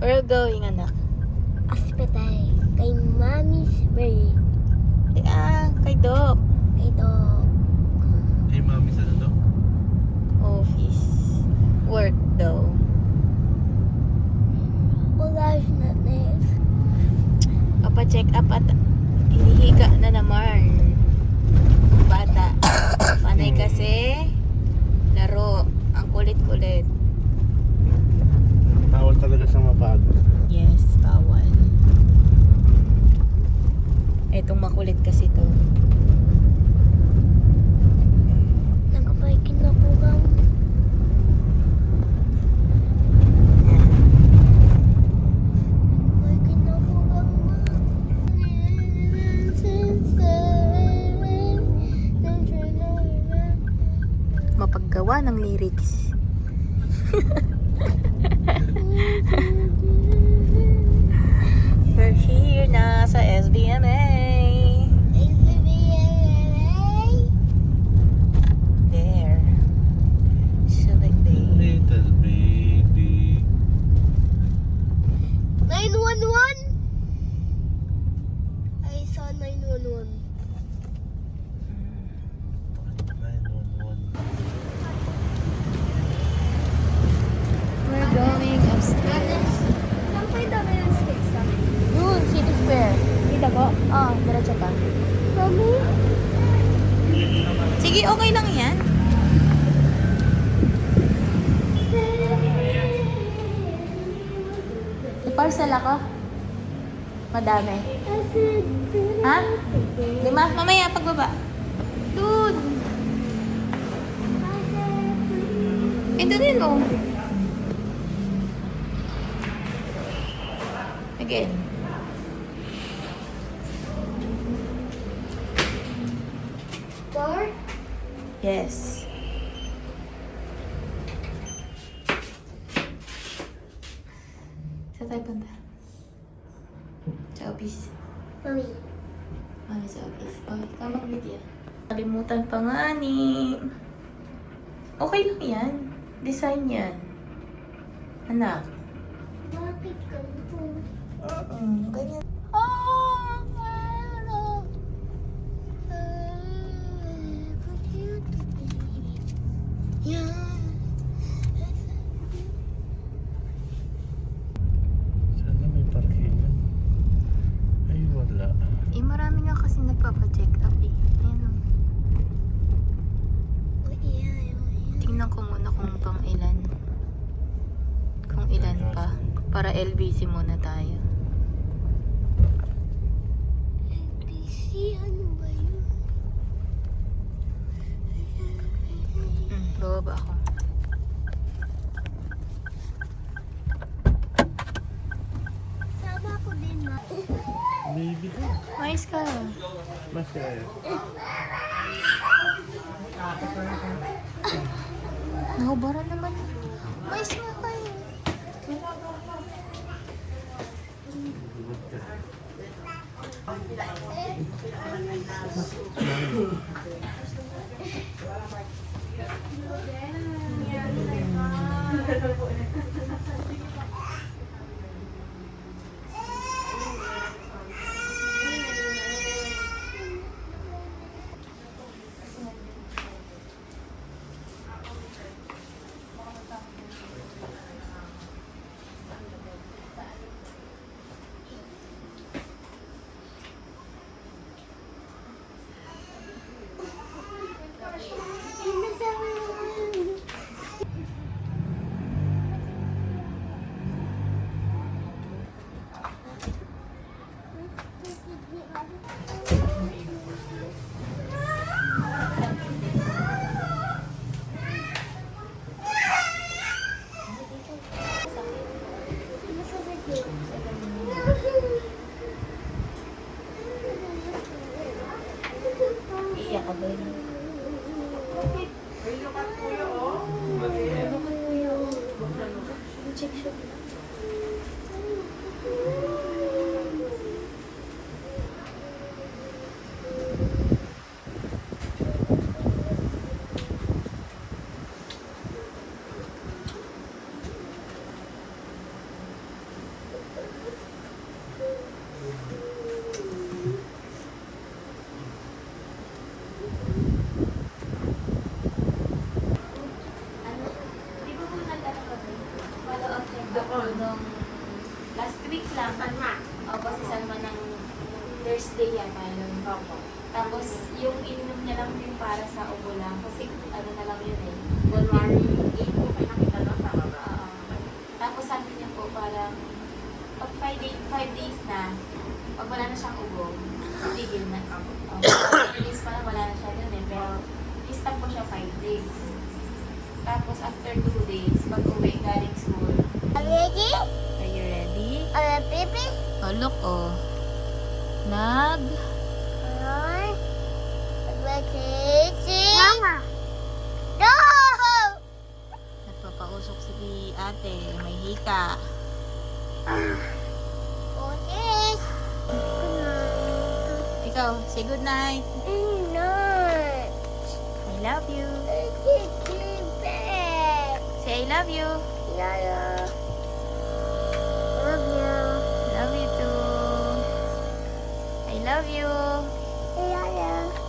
Where are you going, anak? Hospital. Kay Mommy's birthday. Kay Doc. Kay Doc. Hey, mami, sa ano? Office. Work daw. Wala na this. Papa-check up at hinihiga na naman. Bata. Panay kasi. Laro. Ang kulit-kulit. Bawal talaga siyang mapagod. Yes, bawal. Etong makulit kasi to. Nagpapaikin na po gang. Nagpapaikin na po gang ma. Mapaggawa ng lyrics. We're here na sa SBMA. There. Subic Bay. Little baby. 911? I saw 911. 911. We're going upstairs. Saan kayo dami ng space sa akin? Yun, City Square. Dito po? Diretso ka. Mami? Sige, okay lang yan. I-parcel ako. Madami. Ha? Lima? Mamaya, pagbaba. Dude! Ito din mo. Again. Bar? Yes. Saan tayo punta? Sa office. Mami. Sa office. Okay, tamang video. Kalimutan pa nga ni... Okay lang yan. Design yan. Anak. Bakit ganito? Ganyan. Yeah. Sana may parkingan. Ay, wala. Marami nga kasi nagpapa-check up eh. Ayan o. Tingnan ko muna kung pang ilan. Kung ilan pa. Para LBC muna tayo. LBC, ano ba yun? Bababa ako. Sama ako din, ma. Baby ko. Mais ka. Mas kaya. Nahubaran naman. Mais nga kayo. Iyak ka ba yun? Check shop. Ako nung last week lang. Opo, si Salma ng Thursday yata yun. Tapos yung ininom niya lang din para sa ubo lang. Kasi ano na lang yun eh. Tapos sabi niya po parang pag 5 days na, pag wala na siyang ubo, tigil na. 5 days pa lang wala na siya dun eh. Pero stop po siya 5 days. Tapos after 2 days, pag uwi galing school. Are you ready? Are you ready? Are you baby? Oh, look oh. Mama. No! Nagpapausok si ate, may hika. Okay. Ikaw, say good night. No. I love you. Say I love you. Love you. Love you too. I love you. Yeah.